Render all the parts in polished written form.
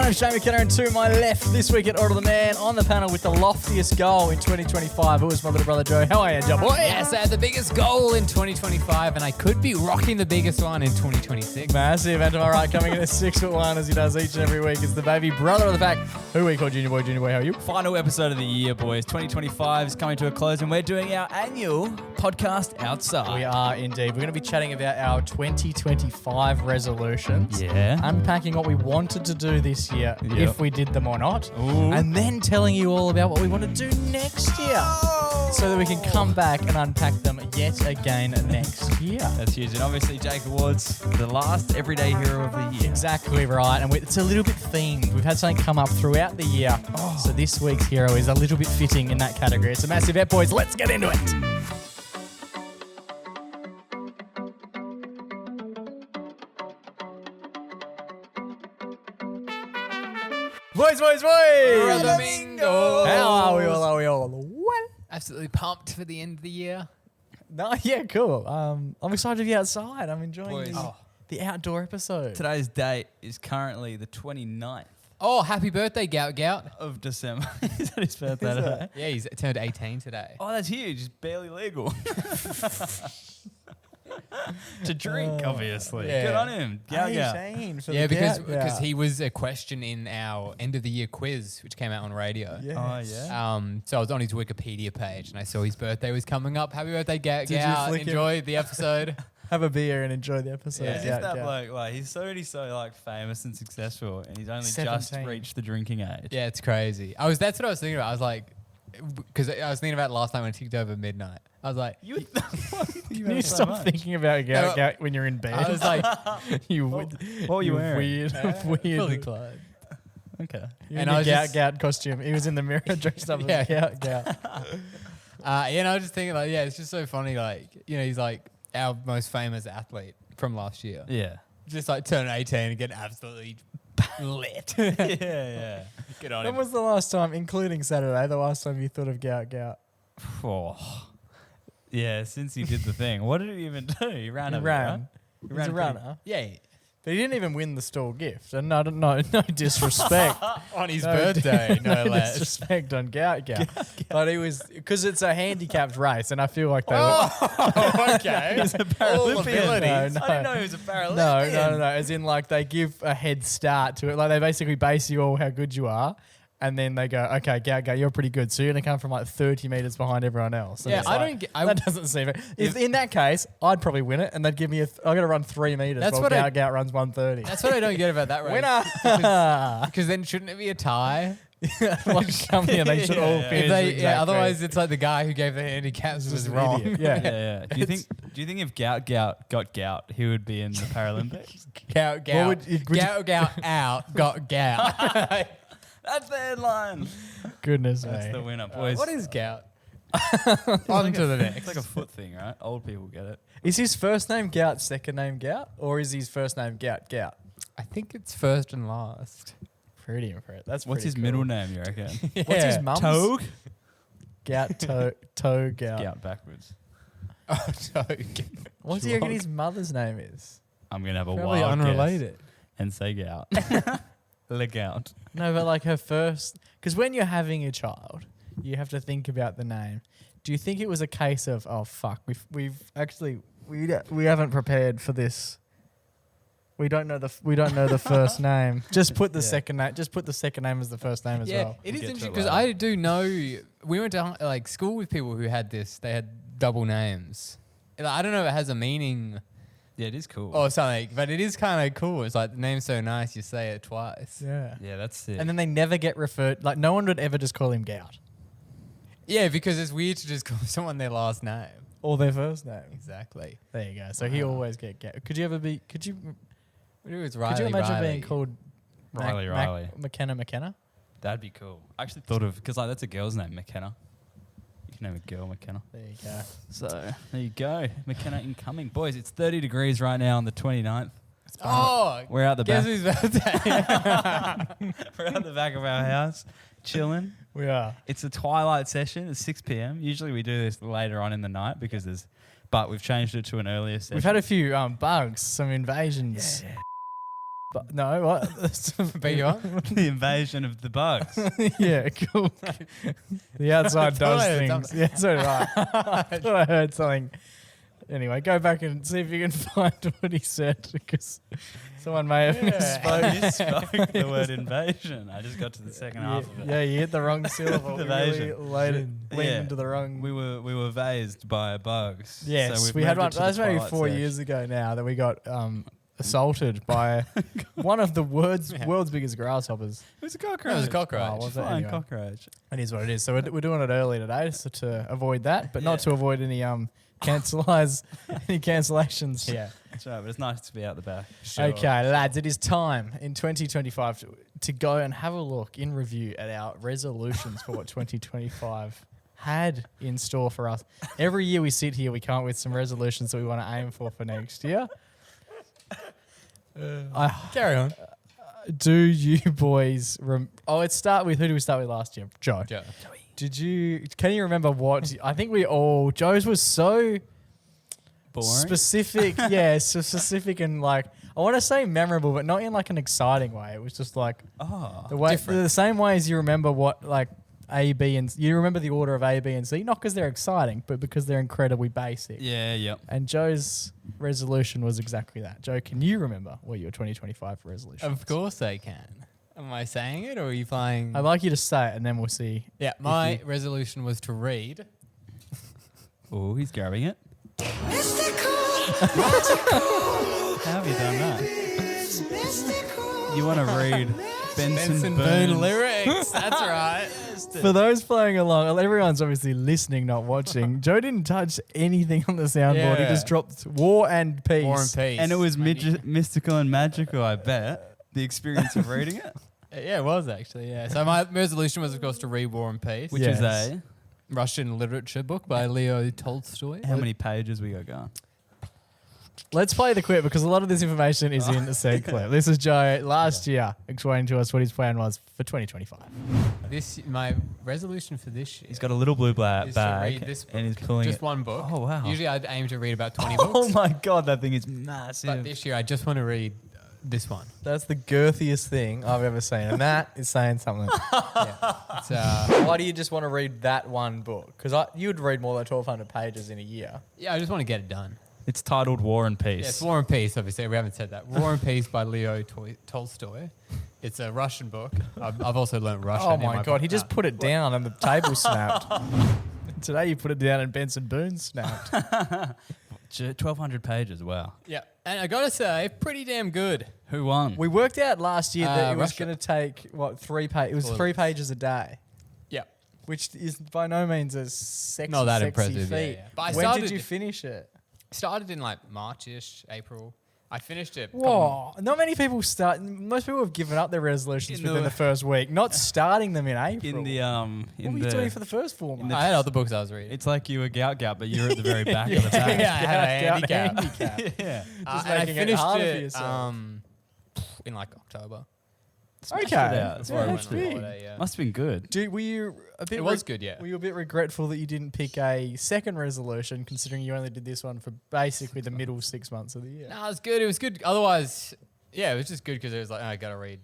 name's Shane McKenna, and to my left this week at Order the Man on the panel with the loftiest goal in 2025. It was my little brother Joe. How are you, Joe boy? Yes, I had the biggest goal in 2025, and I could be rocking the biggest one in 2026. Massive. And to my right, coming in at 6'1" as he does each and every week, is the baby brother of the pack, who we call Junior Boy. Junior Boy, how are you? Final episode of the year, boys. 2025 is coming to a close, and we're doing our annual podcast outside. We are indeed. We're going to be chatting about our 2025 resolutions. Yeah. Unpacking what we wanted to do this year, if we did them or not. Ooh. And then telling you all about what we want to do next year. So that we can come back and unpack them yet again next year. That's huge. And obviously, Jake Awards, the last everyday hero of the year. Exactly right. And it's a little bit themed. We've had something come up throughout the year. So this week's hero is a little bit fitting in that category. It's a massive ep, boys. Let's get into it. Boys. Domingo. How are we all? Well, Absolutely pumped for the end of the year. no, yeah, cool. I'm excited to be outside. I'm enjoying Boys. the outdoor episode. Today's date is currently the 29th Oh, happy birthday, Gout Gout. of December. Is that his birthday Is today? it? Yeah, he's turned 18 today. Oh, that's huge. It's barely legal. To drink, obviously. Yeah. Good on him. Gout Gout. Yeah, because he was a question in our end of the year quiz, which came out on radio. Yeah. Oh, yeah. So I was on his Wikipedia page and I saw his birthday was coming up. Happy birthday, Gout Did you Gout. flick it? Enjoy the episode. Have a beer and enjoy the episode. Yeah, Yeah, if that yeah. bloke, like, he's already so like famous and successful, and he's only just 17. reached the drinking age. Yeah, it's crazy. That's what I was thinking about. I was like, because I was thinking about it last night when it ticked over midnight. I was like, You Can you stop thinking about gout when you're in bed? I was like, you What were you wearing? weird, fully weird. clothed. Okay. And And I I was was gout, just- gout costume. He was in the mirror dressed up as gout. And I was just thinking, like, yeah, it's just so funny. Like, you know, he's like our most famous athlete from last year. Yeah. Just like turn 18 and get absolutely lit. Yeah. Get on When him. was the last time, including Saturday, the last time you thought of gout? Oh. Yeah, since he did the thing. What did he even do? He ran He over, ran. right? He was a pretty- runner. Yeah, But he didn't even win the store gift. And no disrespect. on his birthday, no less. disrespect on Gout. But he was, because it's a handicapped race, and I feel like they Oh, okay. He's a All Paralympian. abilities. No. I didn't know he was a Paralympian. No. As in, like, they give a head start to it. Like, they basically base you all how good you are. And then they go, okay, Gout, you're pretty good. So you're going to come from like 30 meters behind everyone else. And Yeah, it's I like, don't get- that doesn't seem it. If in that case, I'd probably win it, and they'd give me I got to run 3 meters. That's while what Gout runs 130. That's what I don't get about that race. Winner. Because then shouldn't it be a tie? Like, come here, they should all Yeah. finish. If the they, exact otherwise, race. it's like the guy who gave the handicaps was Just an wrong. idiot. Yeah. Yeah. Do you think if Gout got gout, he would be in the Paralympics? Gout, gout, would you- gout out, got gout. That's the headline. Goodness That's me. the winner, boys. What is gout? On to the It's next. like a foot thing, right? Old people get it. Is his first name Gout, second name Gout? Or is his first name Gout? I think it's first and last. Pretty impressive. That's What's pretty his cool. middle name, you reckon? What's his mum's? Togue? Gout, toe, Gout. Gout backwards. Oh, no. What do you reckon his mother's name is? I'm going to have a Probably wild unrelated. guess and say Gout. Le Gout. No, but like her first... Because when you're having a child, you have to think about the name. Do you think it was a case of, oh, fuck, we've actually... We haven't prepared for this. We don't know the first name. Just put the second name. Just put the second name as the first name as well. It We'll is get to interesting it because later. I do know we went to like school with people who had this. They had double names. Like, I don't know if it has a meaning Yeah, it is cool. or something, but it is kind of cool. It's like the name's so nice, you say it twice. Yeah. Yeah, that's it. And then they never get referred... Like, no one would ever just call him Gout. Yeah, because it's weird to just call someone their last name. Or their first name. Exactly. There you go. So he always get Gout. Could you imagine Riley. being called Riley. McKenna? That'd be cool. I actually thought of, because like that's a girl's name, McKenna. You can name a girl McKenna. There you go. So there you go. McKenna incoming. Boys, it's 30 degrees right now on the 29th. Oh, We're out the guess back. whose birthday? We're out the back of our house, chilling. We are. It's a twilight session. It's 6 p.m. Usually we do this later on in the night because but we've changed it to an earlier session. We've had a few bugs, some invasions. But no, what? Beg your pardon? The invasion of the bugs. Yeah, cool. The outside does I heard things. something. Yeah, so did I. I thought I heard something. Anyway, go back and see if you can find what he said because someone may have I misspoke. misspoke the word invasion. I just got to the second half of it. Yeah, you hit the wrong syllable. The You really Invasion. leaned Yeah. into the wrong. We were phased by bugs. Yes, so we've we had moved it one. to That was the maybe Twilight 4 Zone. years ago now that we got assaulted by one of the world's biggest grasshoppers. It was a cockroach. It was a cockroach. Oh, was it? Flying Anyway. cockroach. It is what it is. So we're doing it early today so to avoid that, but not to avoid any cancellations. Yeah. That's right, but it's nice to be out the back. Sure. Okay, lads, it is time in 2025 to go and have a look in review at our resolutions for what 2025 had in store for us. Every year we sit here, we come up with some resolutions that we want to aim for next year. Carry on. Do you boys? Let's start with who did we start with last year? Joe. Joe. Can you remember what? I think Joe's was so Boring. specific. Yeah, so specific and like, I want to say memorable, but not in like an exciting way. It was just like the way, different. the same way as you remember what like A, B, and you remember the order of A, B, and C, not because they're exciting, but because they're incredibly basic. Yeah, yep. And Joe's resolution was exactly that. Joe, can you remember what your 2025 resolution was? Of course I can. Am I saying it or are you playing? I'd like you to say it and then we'll see. Yeah, my resolution was to read. Oh, he's grabbing it. Mystical, How have you done that? mystical. You want to read Benson Boone Boone lyrics. That's right. For those playing along, everyone's obviously listening, not watching. Joe didn't touch anything on the soundboard. He Yeah. just dropped War and Peace. War and Peace. And it was mystical and magical, I bet. The experience of reading it, Yeah, it was actually. Yeah. So my resolution was, of course, to read War and Peace, which Yes. is a Russian literature book by Leo Tolstoy. how many pages we got going? Let's play the clip because a lot of this information is in the said clip. This is Joe last year explaining to us what his plan was for 2025. My resolution for this year He's got a little blue is to read bag this and he's book. pulling just it. one book. Oh, wow. Usually I'd aim to read about 20 Oh books. my god, that thing is massive. But this year I just want to read this one. That's the girthiest thing I've ever seen, and that is saying something. It's, Why do you just want to read that one book? Because you would read more than 1,200 pages in a year. yeah, I just want to get it done. It's titled War and Peace. Yeah, it's War and Peace, obviously. We haven't said that. War and Peace by Leo Tolstoy. It's a Russian book. I've also learned Russian. Oh in my God, he just put it down and the table snapped. Today you put it down and Benson Boone snapped. 1,200 pages, wow. Yeah, and I gotta say, pretty damn good. Who won? We worked out last year that it was Russia. going to take, what, 3 pages? It was Well, 3 pages a day, Yeah, which is by no means a sexy, Not that sexy impressive, yeah, feat. yeah. But I When did started- you finish it? started in like March-ish, April. I finished it. Whoa, not many people start. Most people have given up their resolutions In within the- the first week, not starting them in April. in the what were you doing for the first 4 months? I had other books I was reading. It's like you were Gout Gout, but you're at the very back of the pack. Yeah, I had a Gout handicap. Yeah. Just And I making it finished harder for it yourself. in like October. Okay, it out. That's yeah, why I that's went on big. holiday, yeah. Must have been good. Were you a bit? It was good, yeah. Were you a bit regretful that you didn't pick a second resolution, considering you only did this one for basically the middle 6 months of the year? No, it was good. It was good. Otherwise, yeah, it was just good because it was like, oh, I got to read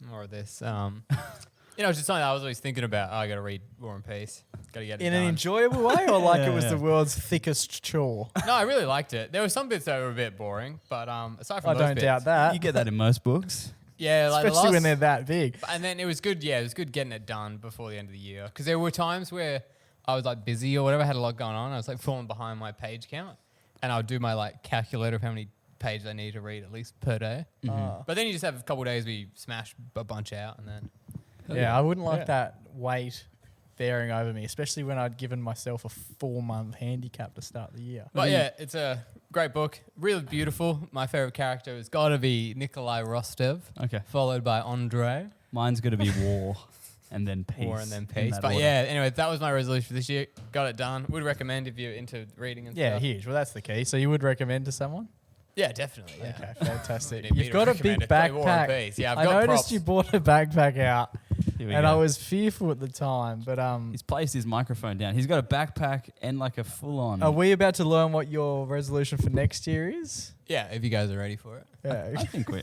more of this. It's just something I was always thinking about. Oh, I got to read War and Peace. Got to get it In done. an enjoyable way, or like it was Yeah. the world's thickest chore? No, I really liked it. There were some bits that were a bit boring, but aside from I those don't bits, doubt that. You get that in most books. Yeah, like the especially when last- they're that big. And then it was good. Yeah, it was good getting it done before the end of the year because there were times where I was like busy or whatever, had a lot going on. I was like falling behind my page count, and I would do my like calculator of how many pages I need to read at least per day. Ah. But then you just have a couple of days where you smash a bunch out, and then Yeah, I wouldn't like Yeah. that weight bearing over me, especially when I'd given myself a 4-month handicap to start the year. But yeah, it's a great book. Really beautiful. My favorite character has got to be Nikolai Rostov, Okay. followed by Andre. Mine's going to be War and then Peace. War and then in Peace. that But order. yeah, anyway, that was my resolution for this year. Got it done. Would recommend if you're into reading and Yeah, stuff. huge. Well, that's the key. So you would recommend to someone? Yeah, definitely. Yeah. Okay, fantastic. Need me You've to got a recommend big it. Play War and backpack. Peace. Yeah, I've I got noticed props. you bought a backpack out, Here we and go. I was fearful at the time. But He's placed his microphone down. He's got a backpack and like a full-on. are we about to learn what your resolution for next year is? Yeah, if you guys are ready for it. Yeah. I think we.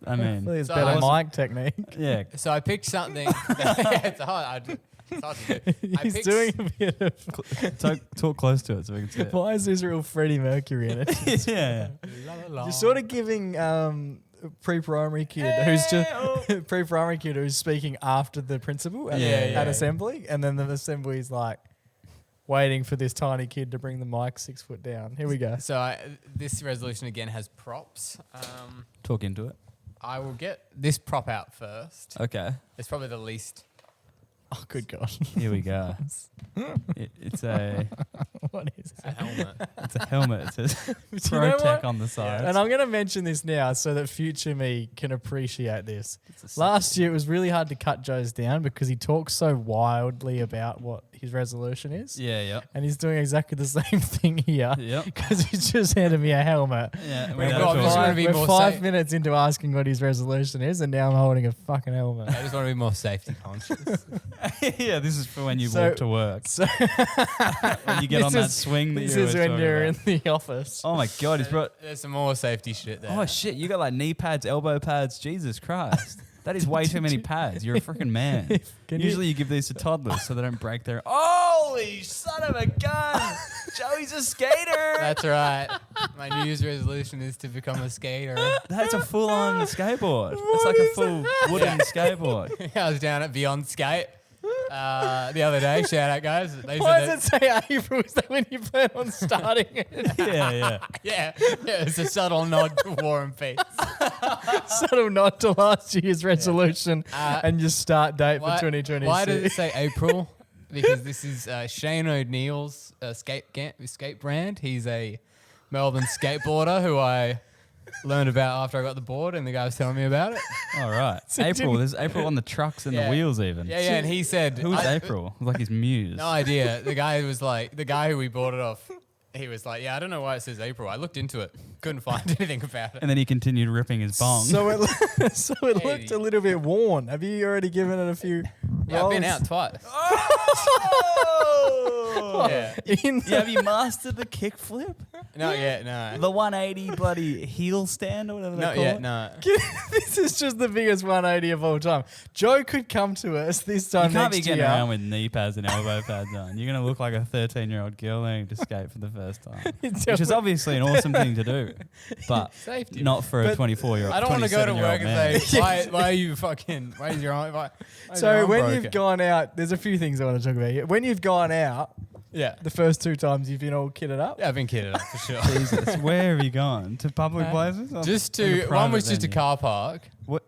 I mean, Hopefully it's So better I- mic technique. yeah. So I picked something. It's hard. It's hard to do. I He's picked doing a bit of. Talk close to it so we can see it. Why is this real Freddie Mercury in it? yeah. La, la, la. You're sort of giving pre-primary kid who's just pre-primary kid who's speaking after the principal at, Yeah. at assembly, and then the assembly's like waiting for this tiny kid to bring the mic 6 foot down. Here we go. So this resolution again has props. Talk into it. I will get this prop out first. Okay. It's probably the least. Oh, good God. Here we go. It's a What is It's a helmet. it's a helmet. It says Do you know ProTech what? on the side. And I'm going to mention this now so that future me can appreciate this. It's a Last year, it was really hard to cut Joe's down because he talks so wildly about what his resolution is. Yeah. Yeah. And he's doing exactly the same thing here Yep. because he's just handed me a helmet. Yeah. We've without got- a I'm just choice. gonna be We're more 5 safe. minutes into asking what his resolution is, and now I'm holding a fucking helmet. I just want to be more safety conscious. Yeah. This is for when you So- walk to work. So When you get this on that is- swing that this you is were when talking you're about. in the office. Oh my God! He's brought. There's some more safety shit there. Oh shit! You got like knee pads, elbow pads. Jesus Christ! That is way too many pads. You're a freaking man. Can you- Usually you give these to toddlers so they don't break their. Holy son of a gun! Joey's a skater. That's right. My New Year's resolution is to become a skater. That's a full-on skateboard. It's like a full wooden skateboard. I was down at Beyond Skate the other day. Shout out, guys. They Why said does it say April? Is that when you plan on starting it? Yeah, yeah. yeah, it's a subtle nod to War and Peace. Subtle nod to last year's resolution and your start date for 2026. Why does it say April? Because this is Shane O'Neill's skate brand. He's a Melbourne skateboarder who I learned about after I got the board, and the guy was telling me about it. All right. April. There's April on the trucks and Yeah. the wheels even. Yeah, and he said, Who was April? Like his muse. No idea. The guy was like, the guy who we bought it off, he was like, yeah, I don't know why it says April. I looked into it, couldn't find anything about it. And then he continued ripping his bong. So it looked Hey. a little bit worn. Have you already given it a few Yeah, I've been rolls? out twice. Oh! Yeah. In Yeah, have you mastered the kickflip? Not yet, no. The 180 bloody heel stand or whatever they Not call yet, it? no. This is just the biggest 180 of all time. Joe could come to us this time You can't be next getting year. around with knee pads and elbow pads on. You're going to look like a 13-year-old girl learning to skate for the first time. Which is obviously an awesome thing to do, but Safety. not for a But 24-year-old. I don't want to go to work man. and say, why are you fucking, why is your arm, why is your So arm when broken? you've gone out, there's a few things I want to talk about here. When you've gone out, Yeah. the first 2 times you've been all kitted up. Yeah, I've been kidding, for sure. Jesus, where have you gone? To public places? Or Just in a to, one private was just a venue? car park. What?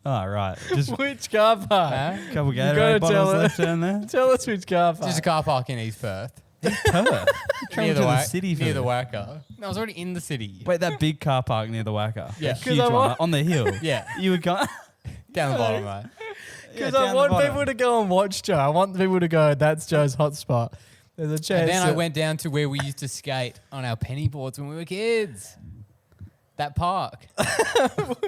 Oh, right. Just a Which car park? Huh? couple gotta Gatorade tell bottles her. left down there. Tell us which car park. Just a car park in East Perth. Perth. Travel to the city for near the this. Wacker. No, I was already in the city. Wait, that big car park near the Wacker. Yeah. A 'Cause huge I one want- on the hill. Yeah, You would go. down the bottom, right? Because I want people to go and watch Joe. I want people to go, that's Joe's hotspot. There's a chance. And then I that- went down to where we used to skate on our penny boards when we were kids. That park.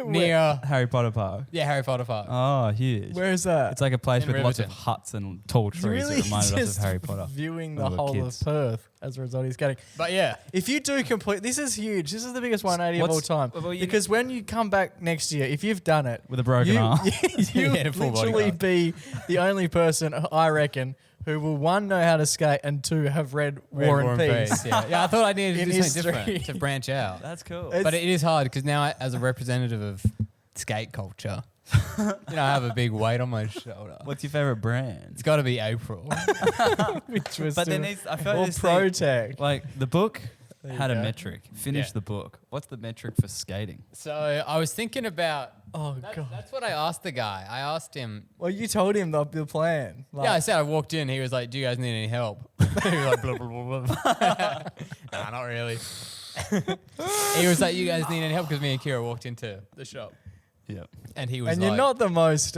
Near, Harry Potter Park. yeah, Harry Potter Park. Oh, huge. Where is that? It's like a place In with lots of Riverton. huts and tall trees You're really that reminded us just of Harry Potter. viewing the when we were whole kids. of Perth as a result of skating. But yeah, If you do complete, this is huge. This is the biggest 180 of all What's- time. well, you- Because when you come back next year, if you've done it, With a broken you, arm. you Yeah, full body literally cast. be the only person, I reckon, who will, 1, know how to skate, and 2, have read War and Peace. Yeah. Yeah, I thought I needed to In do something history. different to branch out. That's cool. It's- But it is hard because now, as a representative of skate culture, I have a big weight on my shoulder. What's your favorite brand? It's got to be April. Which was But there still- needs, I feel like or this thing- ProTech. like the book There you had a go. metric. Finish Yeah. the book. What's the metric for skating? So I was thinking about. Oh, God. That's what I asked the guy. I asked him. Well, you told him the plan. Like, Yeah, I said I walked in. He was like, "Do you guys need any help?" He was like, blah, blah, blah, blah. Nah, not really. He was like, "You guys need any help?" Because me and Kira walked into the shop, Yeah. and he was and like, you're not the most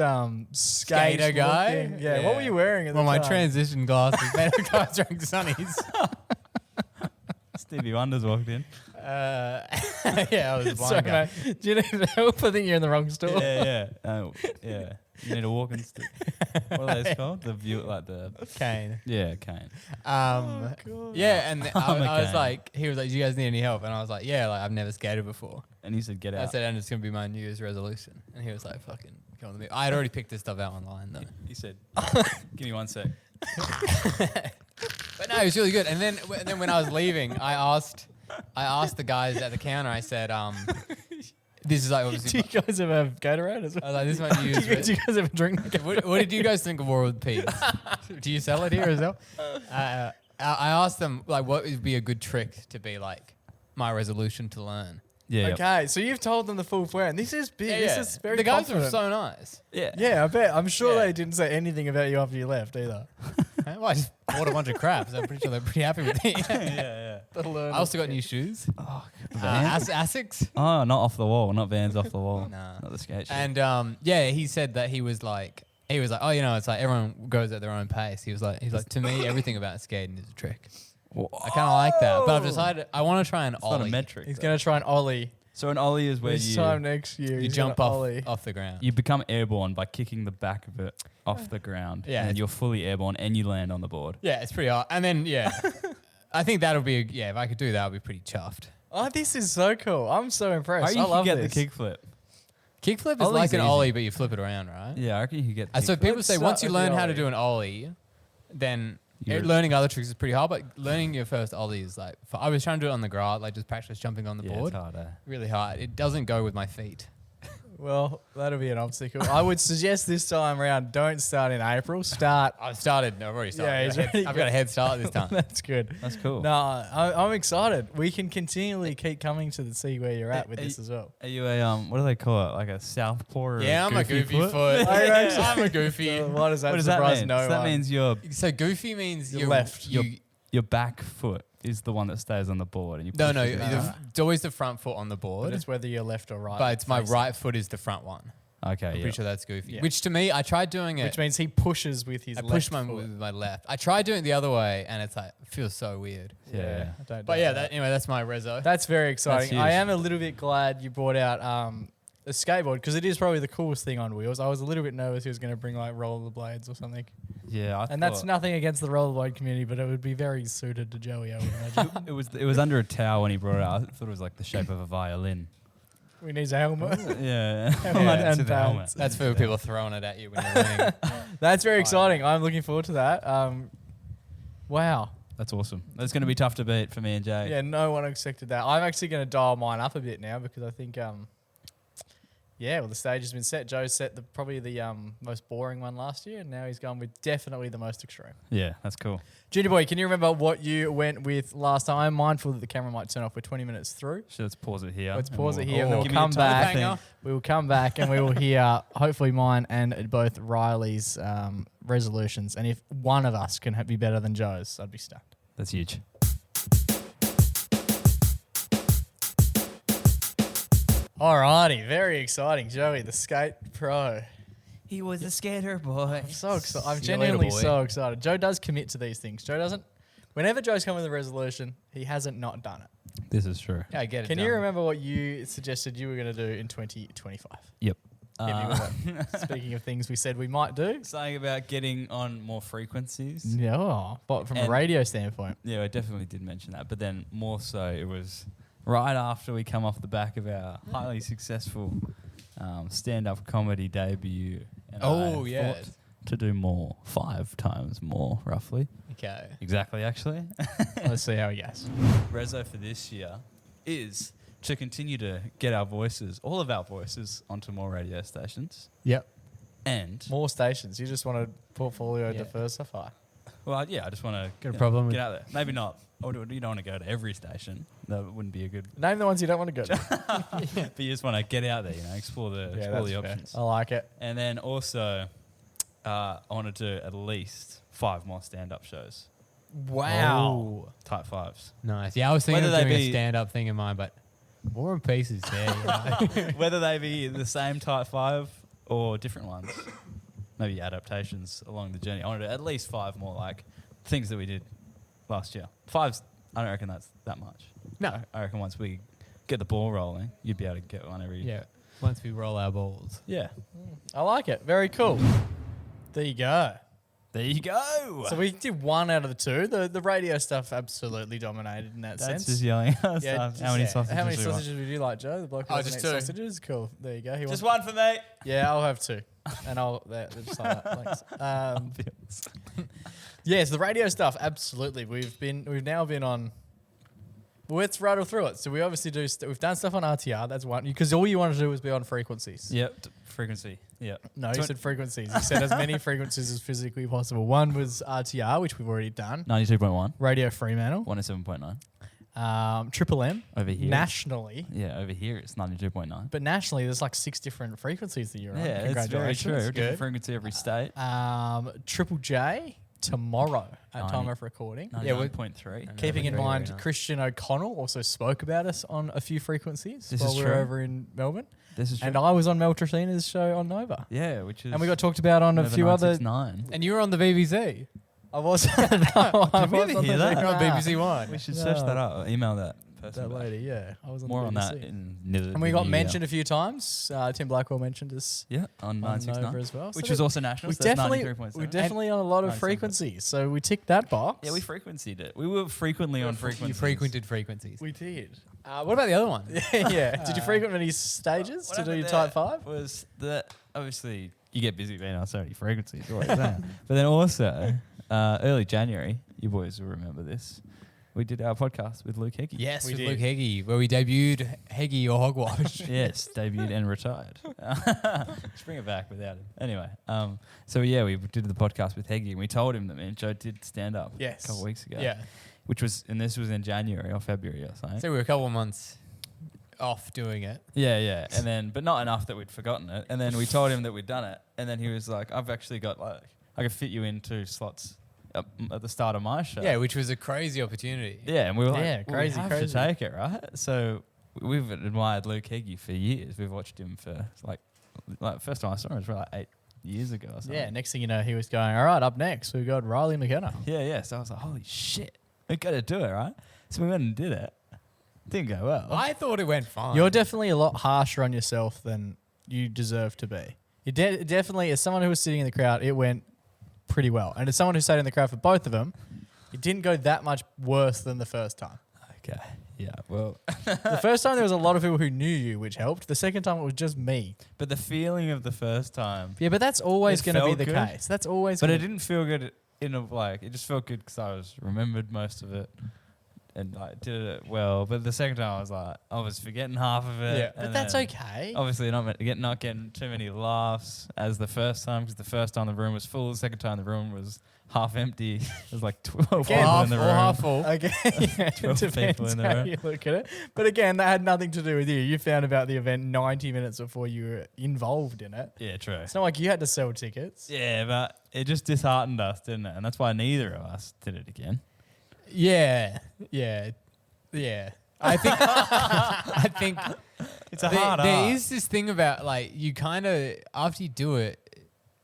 Skater guy? looking- Yeah. What were you wearing at Well, the my time? transition glasses. Man, the guy's wearing sunnies. Stevie Wonder's walked in. Yeah, I was a blind Sorry, guy. mate. Do you need help? I think you're in the wrong store. Yeah, yeah. Oh, yeah. You need a walking stick. What are those called? The view, like the cane. yeah, cane. Yeah, and I was cane. like, he was like, "Do you guys need any help?" And I was like, "Yeah, like I've never skated before." And he said, "Get I out." said, "And it's gonna be my New Year's resolution." And he was like, "Fucking come with me." I had already picked this stuff out online though. He said, "Give me 1 sec." But no, it was really good. And then when I was leaving, I asked the guys at the counter. I said, "This is like Do obviously." you guys ever have Gatorade as well? I was like, "This is my New Year's." Do you guys ever drink? What did you guys think of War with Peas? Do you sell it here as well? I asked them like, what would be a good trick to be like my resolution to learn. Yeah. Okay, so you've told them the full plan. This is big. This is very the guys confident. were so nice. Yeah. Yeah, I bet. I'm sure Yeah. they didn't say anything about you after you left either. Well, I just bought a bunch of crap, so I'm pretty sure they're pretty happy with me. Yeah. I also got new shoes. Vans? Asics. Oh, not off the wall. Not Vans off the wall. Nah. Not the skate shoes. And yeah, he said that he was like, oh, you know, it's like everyone goes at their own pace. He's like, to me, everything about skating is a trick. I kind of like that, but I've decided I want to try an it's ollie. not a metric. He's going to try an ollie. So an ollie is where This you time next year, You he's jump gonna off ollie. the ground. you become airborne by kicking the back of it off the ground. Yeah. And you're fully airborne and you land on the board. Yeah, it's pretty hard. And then yeah, I think that'll be if I could do that, I'd be pretty chuffed. Oh, this is so cool. I'm so impressed. I I love get this. the kickflip. Kickflip is Ollie's like an easy. ollie, but you flip it around, right? Yeah, I reckon you could get the So kickflip. people Let's say start once you with the learn how to ollie. do an ollie, then You're- learning other tricks is pretty hard. But learning your first ollie is like I was trying to do it on the grass, like just practice jumping on the Yeah, board. it's hard, eh? Really hard. It doesn't go with my feet. Well, that'll be an obstacle. I would suggest this time around, don't start in April. Start. I've already started. Yeah, he's already I've got a head start this time. That's good. That's cool. No, I'm excited. We can continually keep coming to see where you're at with Are this as well. Are you a what do they call it? Like a southpaw or Yeah, I'm a goofy foot. Are you actually? I'm a goofy. So what does that What does that surprise mean? no So that one? means your So goofy means Your you're left. your back foot is the one that stays on the board, and you No, push no, it down. it's always the front foot on the But board, it's whether you're left or right. but it's my facing. right foot is the front one. Okay, I'm yeah. pretty sure that's goofy. Yeah. Which to me, I tried doing it. Which means he pushes with his I left push my foot. with my left. I tried doing it the other way, and it's like it feels so weird. Yeah. I don't But know yeah, that. anyway, that's my rezo. That's very exciting. huge. I am a little bit glad you brought out a skateboard because it is probably the coolest thing on wheels. I was a little bit nervous he was going to bring like rollerblades or something. Yeah, And that's nothing against the rollerblade community, but it would be very suited to Joey, I would imagine. It was under a towel when he brought it out. I thought it was like the shape of a violin. We need a helmet. Yeah. And to the helmet. balance. That's for people throwing it at you when you're running. That's very exciting. I'm looking forward to that. Wow. That's awesome. That's going to be tough to beat for me and Jay. Yeah, no one expected that. I'm actually going to dial mine up a bit now because I think, the stage has been set. Joe set probably the most boring one last year, and now he's gone with definitely the most extreme. Yeah, that's cool. Junior boy, can you remember what you went with last time? I'm mindful that the camera might turn off. We're 20 minutes through. So let's pause it here. Let's and pause it here and give we'll me a come time back. to think. Banger. We will come back and we will hear hopefully mine and both Riley's resolutions. And if one of us can be better than Joe's, I'd be stunned. That's huge. Alrighty, very exciting. Joey, the skate pro. He was a skater boy. I'm so excited. I'm See you later, genuinely boy. so excited. Joe does commit to these things. Joe doesn't. Whenever Joe's come with a resolution, he hasn't not done it. This is true. Yeah, I get it. Can done. you remember what you suggested you were going to do in 2025? Yep. Hit me with it. Speaking of things we said we might do. Something about getting on more frequencies. Yeah, but from a And- radio standpoint. Yeah, I definitely did mention that. But then more so, it was right after we come off the back of our highly successful stand-up comedy debut. And Oh, I yeah. thought to do more, 5 times more, roughly. Okay. Exactly, actually. Let's see how he goes. Rezo for this year is to continue to get our voices, all of our voices, onto more radio stations. Yep. And, More stations. You just want to portfolio Yeah. diversify. well, yeah, I just want to Got a problem with get out there. Maybe not. You don't want to go to every station. That wouldn't be a good. Name the ones you don't want to go to. But you just want to get out there, explore the Yeah, explore that's the fair. options. I like it. And then also, I want to do at least 5 more stand-up shows, Wow. type 5s. Nice. Yeah, I was thinking Whether of they doing a be- stand-up thing in mind, but War and Peace is there. You know? Whether they be the same type 5 or different ones, maybe adaptations along the journey. I want to do at least 5 more, like things that we did last year. 5's, I don't reckon that's that much. No. I reckon once we get the ball rolling, you'd be able to get one every Yeah. Once we roll our balls. Yeah. I like it. Very cool. There you go. There you go. So we did one out of the two. The radio stuff absolutely dominated in that That's sense. just yelling at us. just- How many sausages? How many do you want? sausages would you like, Joe? The bloke who Oh, doesn't just eat two. sausages. Cool. There you go. He Just wants- one for me. Yeah, I'll have two, and I'll just like that. Thanks. Yes, the radio stuff. Absolutely. We've now been on. Well, let's rattle through it. So we obviously do. We've done stuff on RTR. That's one because all you want to do is be on frequencies. Yep. Frequency. Yep. No, you said frequencies. You said as many frequencies as physically possible. One was RTR, which we've already done. 92.1. Radio Fremantle. 107.9. Triple M. Over here. Nationally. Yeah, over here it's 92.9. But nationally, there's like 6 different frequencies that you're on. Yeah, it's very Congratulations. true. Different Good. frequency every state. Triple J tomorrow at 90. time of recording. 99.3. Keeping in Very, mind, very nice. Christian O'Connell also spoke about us on a few frequencies This while is we were true. over in Melbourne. This is true. And I was on Mel Tracina's show on Nova. Yeah, which is. And we got talked about on a Nova few other. 969. And you were on the BBC. I was. No, I Did we was ever on hear the that? You're on Nah, BBC One. We should search that No. up. Or email that person. That back. lady, yeah. I was on More the on BBC. that in near the And we the got new mentioned year. a few times. Tim Blackwell mentioned us Yeah, on on 969. Nova as well. Which So was also national. we So that's definitely, 93.7. we're definitely on a lot of 97. frequencies. So we ticked that box. Yeah, we frequencied it. We were frequently on frequencies. You frequented frequencies. We did. What about the other one? Yeah. Did you frequent any stages What to do happened your there type 5? was that obviously you get busy being on so many frequencies. What I'm saying. But then also, early January, you boys will remember this, we did our podcast with Luke Hickey. Yes, We with did. Luke Heggie, where we debuted Heggie or Hogwash. Yes, debuted and retired. Let's bring it back without him. Anyway, so yeah, we did the podcast with Heggie and we told him that me and Joe did stand up Yes. a couple of weeks ago. Yeah. Which was, and this was in January or February or something. So we were a couple of months off doing it. Yeah, yeah. And then, but not enough that we'd forgotten it. And then we told him that we'd done it. And then he was like, I've actually got like, I could fit you in 2 slots at the start of my show. Yeah, which was a crazy opportunity. Yeah, and we were like, Yeah, well, crazy, we have crazy. to take it, right? So we've admired Luke Heggie for years. We've watched him for like first time I saw him was like 8 years ago or something. Yeah, next thing you know, he was going, all right, up next, we've got Riley McKenna. Yeah, yeah. So I was like, holy shit, we got to do it, right? So we went and did it. Didn't go well. I thought it went fine. You're definitely a lot harsher on yourself than you deserve to be. You definitely, as someone who was sitting in the crowd, it went pretty well. And as someone who sat in the crowd for both of them, it didn't go that much worse than the first time. Okay. Yeah. Well, The first time there was a lot of people who knew you, which helped. The second time it was just me. but the feeling of the first time. Yeah, but that's always It going to be felt the good. case. That's always. But gonna it didn't feel good in a like. It just felt good because I was remembered most of it, and like did it well. But the second time I was forgetting half of it. Yeah. But and that's then okay. Obviously, not getting too many laughs as the first time because the first time the room was full. The second time the room was half empty. There's like 12 people Again, in the or room. half full. Okay, yeah, 12 it people depends in the how room. you look at it. But again, that had nothing to do with you. You found about the event 90 minutes before you were involved in it. Yeah, true. It's not like you had to sell tickets. Yeah, but it just disheartened us, didn't it? And that's why neither of us did it again. Yeah. I think It's a there, hard there art. is this thing about like you kind of after you do it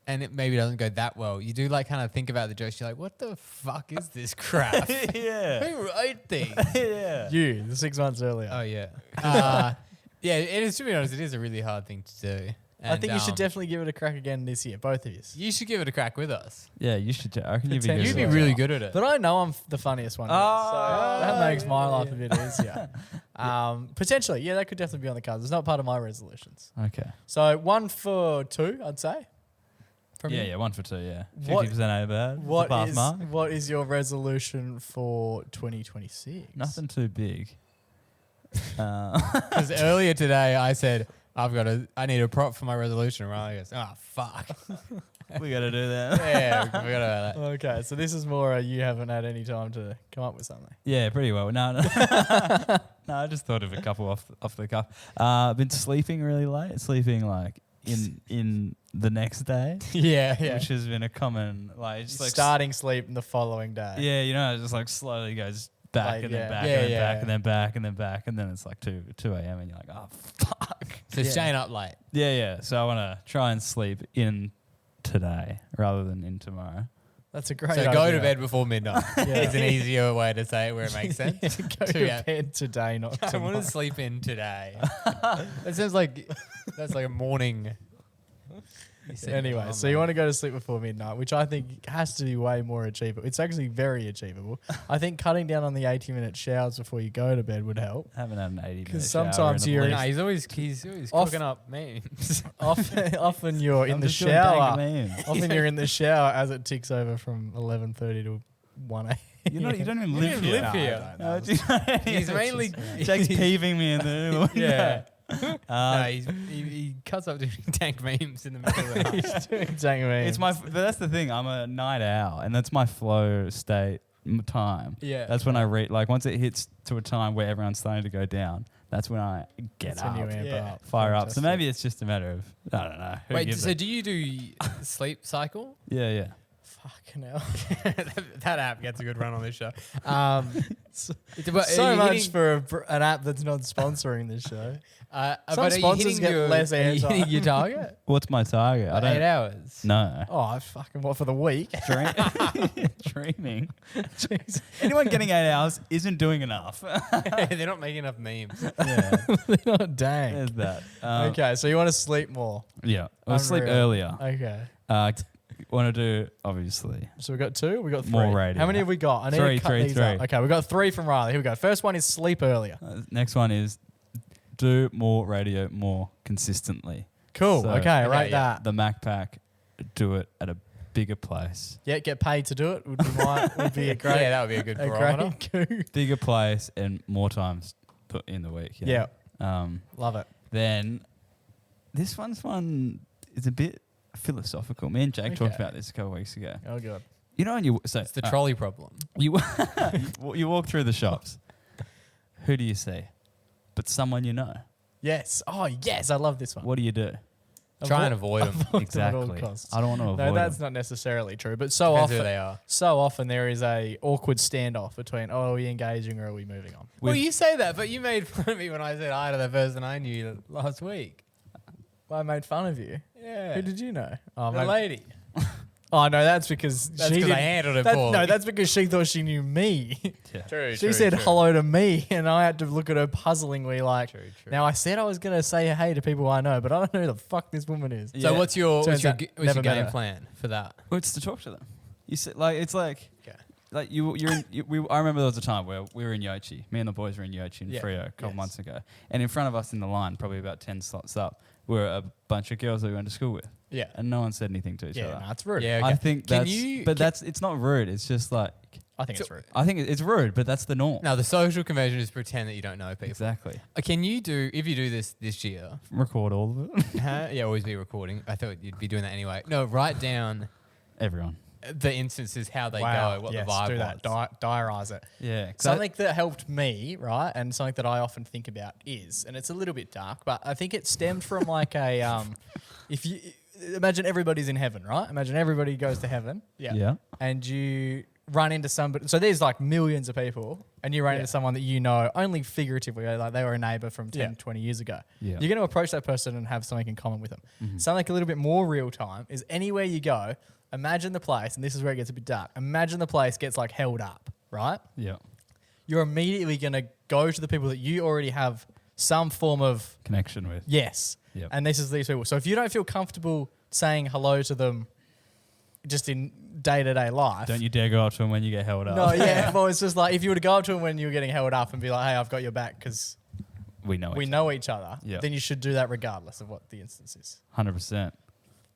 and it maybe doesn't go that well, you do like kind of think about the jokes. You're like, what the fuck is this crap? yeah. Who wrote these? yeah. You, the 6 months earlier. Oh yeah, yeah. It is, to be honest, it is a really hard thing to do. I think you should And, definitely give it a crack again this year, both of you. You should give it a crack with us. Yeah, you should. I reckon you'd be Potentially. good. You'd be at it. really good at it. But I know I'm the funniest one, here, so that makes my life a bit easier. Potentially, yeah, that could definitely be on the cards. It's not part of my resolutions. Okay. So 1 for 2, I'd say. From Yeah, you. yeah, 1 for 2, yeah. What- 50% over bad. What pass is mark. what is your resolution for 2026? Nothing too big. Because earlier today I said I need a prop for my resolution. And Riley goes, oh fuck. We got to do that. Yeah, we forgot about that. Okay, so this is more you haven't had any time to come up with something. Yeah, pretty well. No, no. No, I just thought of a couple off the cuff. Been sleeping really late, sleeping like in the next day, Yeah, yeah. which has been a common like just like Starting sleep the following day. Yeah, you know, it just like slowly goes back Like, and yeah. then back Yeah, and then yeah, back yeah. and then back and then back and then it's like 2 a.m. and you're like, oh fuck. So Yeah. staying up late. Yeah, yeah. So I want to try and sleep in today rather than in tomorrow. That's a great So idea. go to bed before midnight. Yeah. It's an easier way to say it where it makes sense. Go 2 to a.m. bed today, not I want tomorrow. to sleep in today. That sounds like that's like a morning. Anyway, so you want to go to sleep before midnight, which I think has to be way more achievable. It's actually very achievable. I think cutting down on the 80-minute showers before you go to bed would help. Haven't had an 80 'Cause sometimes you're- No, he's always Off- cooking up memes. Often you're in the shower. Often you're in the shower as it ticks over from 11:30 to 1 a.m. You don't even You live don't here. live here. No, I don't. He's mainly Jake's peeving me in the yeah. Uh, No, he cuts up doing dank memes in the middle of the night. He's doing dang me. It's but that's the thing. I'm a night owl, and that's my flow state time. Yeah. That's when I read. Like once it hits to a time where everyone's starting to go down, that's when I get That's up, when you amp Yeah. up. fire up. So Fantastic. maybe it's just a matter of I don't know. Who Wait, gives so it? do you do sleep cycle? Yeah. Fucking hell. that app gets a good run on this show. So But are you much hitting- for an app that's not sponsoring this show. Some Some but are you sponsors hitting get your, less are you airtime. hitting your target? What's my target? I don't 8 hours. know. Oh, I fucking what for the week? Dreaming. Jeez. Anyone getting 8 hours isn't doing enough. They're not making enough memes. yeah, Not dang. there's that. Okay, so you want to sleep more. Yeah, we'll sleep Unreal. earlier. Okay. Want to do obviously. So we got 2, we got 3. More radio. How many have we got? I need Three, to cut three, these three. up. Okay, we got 3 from Riley. Here we go. First one is sleep earlier. Next one is do more radio more consistently. Cool. So- okay, Okay, rate yeah. that. The MacPack, do it at a bigger place. Yeah, get paid to do it would be a great Yeah, that would be a good a barometer. great coup. Bigger place and more times put in the week. Yeah. Love it. Then this one is a bit philosophical. Me and Jake talked Okay. about this a couple of weeks ago. Oh god. You know, when you It's the trolley problem. you you walk through the shops. Who do you see? But someone you know. Yes. Oh yes, I love this one. What do you do? Try and avoid them. Avoid them at all Exactly. costs. I don't want to avoid. No, that's them. not necessarily true. But so Depends who often, they are. so often there is a awkward standoff between, oh, are we engaging or are we moving on? Well, you say that, but you made fun of me when I said hi to the person I knew last week. Well, I made fun of you. Yeah. Who did you know? Oh, The maybe- lady. Oh no, that's because That's she 'cause did. I handled it poorly. No, that's because she thought she knew me. True. She said hello to me, and I had to look at her puzzlingly like. True. Now I said I was gonna say hey to people I know, but I don't know who the fuck this woman is. Yeah. So what's your Turns out what's never your met game her. plan for that? Well, it's to talk to them. You said like it's like Okay. like you're in, I remember there was a time where we were in Yochi. Me and the boys were in Yochi in Yeah. Freo a couple Yes. months ago, and in front of us in the line, probably about 10 slots up, were a bunch of girls that we went to school with, Yeah. and no one said anything to each Yeah, other. no, it's rude. Yeah. I Okay. think Can that's, you- but can- it's not rude. It's just like I think it's rude. I think it's rude, but that's the norm. Now the social convention is pretend that you don't know people. Exactly. Can you do if you do this year? Record all of it. Yeah, always be recording. I thought you'd be doing that anyway. No, write down Everyone. the instances, how they Wow. go, what Yes, the vibe do was. that. Diarize it. Yeah. Something that helped me, right, and something that I often think about is, and it's a little bit dark, but I think it stemmed from like a, if you imagine everybody's in heaven, right? Imagine everybody goes to heaven, Yeah. and you run into somebody. So there's like millions of people, and you run into someone that you know only figuratively, like they were a neighbor from 10, 20 years ago. Yeah. You're going to approach that person and have something in common with them. Something like a little bit more real time is anywhere you go. Imagine the place, and this is where it gets a bit dark. Imagine the place gets like held up, right? Yeah. You're immediately going to go to the people that you already have some form of Connection with. yes. Yep. And this is these people. So if you don't feel comfortable saying hello to them just in day-to-day life. Don't you dare go up to them when you get held up. No, yeah. Well, it's just like if you were to go up to them when you were getting held up and be like, hey, I've got your back because We know we it. know each other, Yeah. then you should do that regardless of what the instance is. 100%.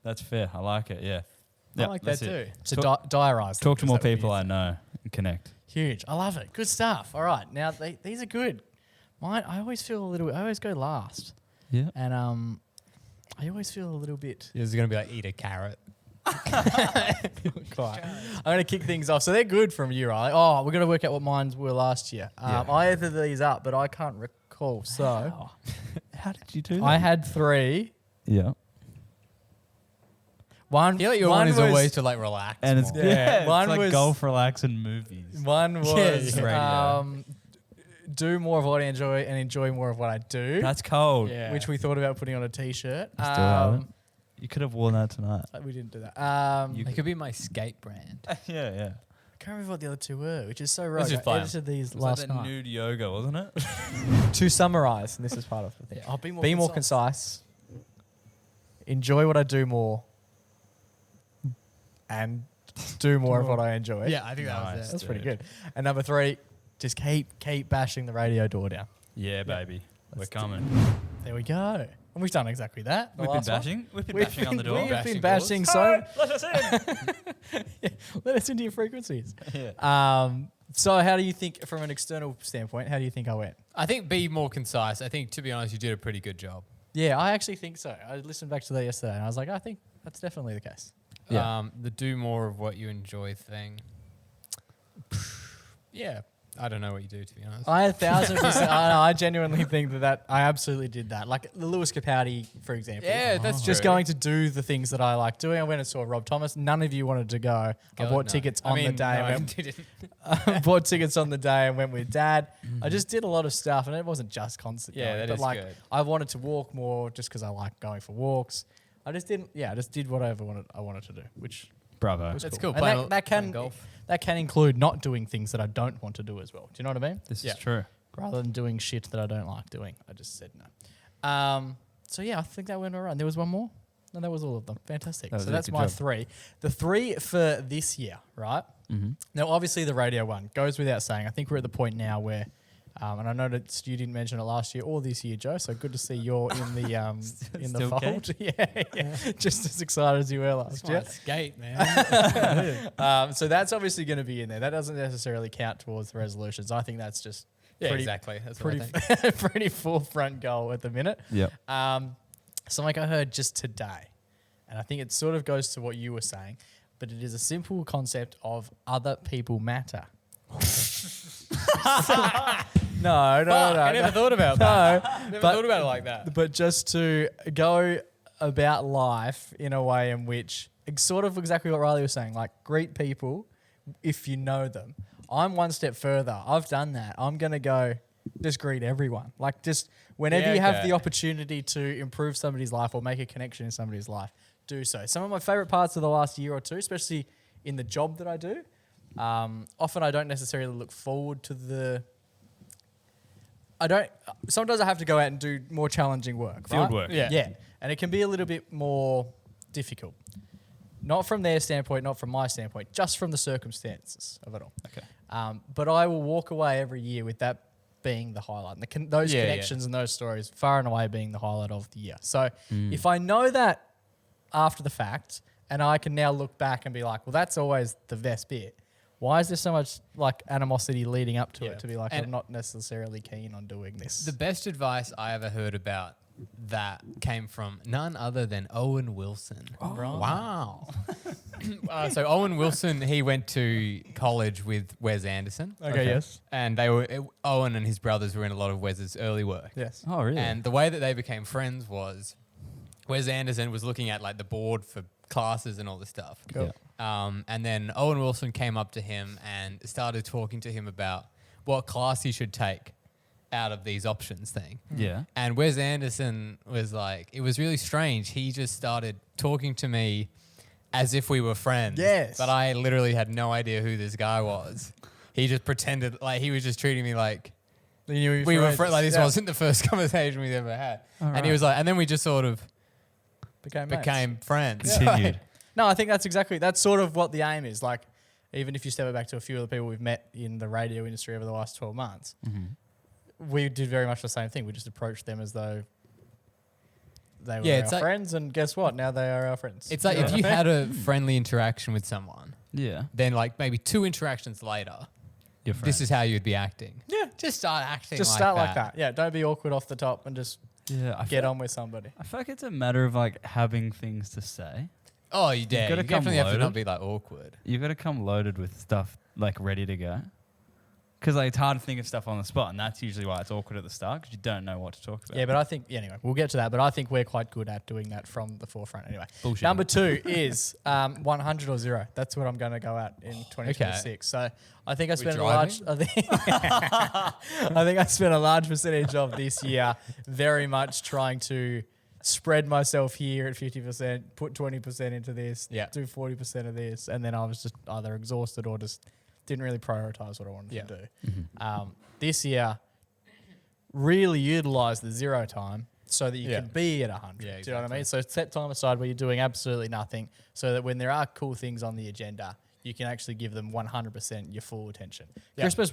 That's fair. I like it. Yeah. I like that that's it. too. So diarise. Talk to them, more 'cause that would be people it. I know and connect. Huge. I love it. Good stuff. All right. Now these are good. Mine, I always feel a little. I always go last, Yeah. and I always feel a little bit. This is gonna be like eat a carrot. Quiet. I'm going to kick things off. So they're good from you, Riley. Oh, we're going to work out what mine were last year. Yeah. I added these up, but I can't recall. So How did you do that? I had 3. Yeah. One. I feel like your one one is was, always to like relax. And it's more. Yeah, it's one like was- golf, relax, and movies. One was yeah. do more of what I enjoy and enjoy more of what I do. That's cold. Yeah. Which we thought about putting on a t-shirt. Still haven't. You could have worn that tonight. We didn't do that. It could be my skate brand. yeah. I can't remember what the other two were, which is so Let's rogue. just I play 'em. edited these It was last like that night. nude yoga, wasn't it? To summarise, and this is part of the thing. Yeah. Be more concise. Enjoy what I do more. And do more of what I enjoy. Yeah, I think that was Nice. it. That's pretty Dude. good. And number 3, just keep bashing the radio door down. Yeah, baby. We're Let's do coming. There we go. And we've done exactly that. the We've been last one. bashing. We've been bashing on the door. We've been Bashing bashing so. Let us in. Let us into your frequencies. Yeah. So how do you think, from an external standpoint, how do you think I went? I think be more concise. I think, to be honest, you did a pretty good job. Yeah, I actually think so. I listened back to that yesterday and I was like, I think that's definitely the case. Yeah. The do more of what you enjoy thing. Yeah. I don't know what you do, to be honest. I 1,000%. I genuinely think that I absolutely did that. Like the Lewis Capaldi, for example. Yeah, that's Just true. going to do the things that I like doing. I went and saw Rob Thomas. None of you wanted to go. I God, bought no. tickets I on mean, the day. no, I and didn't. went, bought tickets on the day and went with Dad. I just did a lot of stuff, and it wasn't just concert. Yeah, going, that but is like good. I wanted to walk more just because I like going for walks. I just didn't. Yeah, I just did whatever I wanted to do, which Bravo. was That's cool. cool. And that Playing can golf. that can include not doing things that I don't want to do as well. Do you know what I mean? This Yeah. is true. Rather than doing shit that I don't like doing. I just said no. So yeah, I think that went all right. There was one more? No, that was all of them. Fantastic. That was So it. that's Good my job. 3. The 3 for this year, right? Mm-hmm. Now, obviously the radio one goes without saying. I think we're at the point now where, and I know that you didn't mention it last year or this year, Joe, so good to see you're in the in the Still fold. yeah. Just as excited as you were last year. Skate, man. So that's obviously going to be in there. That doesn't necessarily count towards the resolutions. I think that's just Yeah, pretty, exactly. That's what I pretty think. pretty forefront goal at the minute. Yep. Something I heard just today, and I think it sort of goes to what you were saying, but it is a simple concept of other people matter. No. I never thought about that. Never but- thought about it like that. But just to go about life in a way in which it's sort of exactly what Riley was saying, like greet people if you know them. I'm one step further. I've done that. I'm going to go just greet everyone. Like just whenever Yeah, you have okay. the opportunity to improve somebody's life or make a connection in somebody's life, do so. Some of my favorite parts of the last year or two, especially in the job that I do, often I don't necessarily look forward to sometimes I have to go out and do more challenging work. Field right? work. Yeah. Yeah. And it can be a little bit more difficult. Not from their standpoint, not from my standpoint, just from the circumstances of it all. Okay. But I will walk away every year with that being the highlight. And those Yeah, connections and those stories far and away being the highlight of the year. So if I know that after the fact and I can now look back and be like, well, that's always the best bit. Why is there so much like animosity leading up to Yeah. it to be like, And I'm not necessarily keen on doing this? The best advice I ever heard about that came from none other than Owen Wilson. right. Wow. So Owen Wilson, he went to college with Wes Anderson. Okay, yes. And Owen and his brothers were in a lot of Wes's early work. Yes. Oh, really? And the way that they became friends was Wes Anderson was looking at like the board for classes and all this stuff. Cool. And then Owen Wilson came up to him and started talking to him about what class he should take out of these options thing. Yeah. And Wes Anderson was like, it was really strange. He just started talking to me as if we were friends. Yes. But I literally had no idea who this guy was. He just pretended like he was just treating me like we were friends. Like this wasn't the first conversation we'd ever had. All And he was like, and then we just sort of became friends. Continued. No, I think that's sort of what the aim is. Like, even if you step back to a few of the people we've met in the radio industry over the last 12 months, we did very much the same thing. We just approached them as though they were it's our like- friends, and guess what? Now they are our friends. It's like You know if what you I mean? had a friendly interaction with someone, Yeah. then like maybe 2 interactions later, Your this is how you'd be acting. Yeah. Just start acting Just like start that. like that. Yeah, don't be awkward off the top and just Yeah. I get feel, on with somebody. I feel like it's a matter of like having things to say. Oh, you dare. You gotta come definitely have to loaded. not be like awkward. You've got to come loaded with stuff like ready to go. Because like, it's hard to think of stuff on the spot, and that's usually why it's awkward at the start because you don't know what to talk about. Yeah, but I think, anyway, we'll get to that, but I think we're quite good at doing that from the forefront anyway. Bullshit. Number 2 is 100 or 0. That's what I'm going to go at in 2026. So I think I spent a large, I think I spent a large percentage of this year very much trying to spread myself here at 50%, put 20% into this, Yeah. do 40% of this, and then I was just either exhausted or just didn't really prioritize what I wanted Yeah. to do. This year, really utilize the zero time so that you Yeah. can be at 100. Yeah, Do you know what I exactly. mean? So set time aside where you're doing absolutely nothing so that when there are cool things on the agenda, you can actually give them 100% your full attention. Yeah. Christmas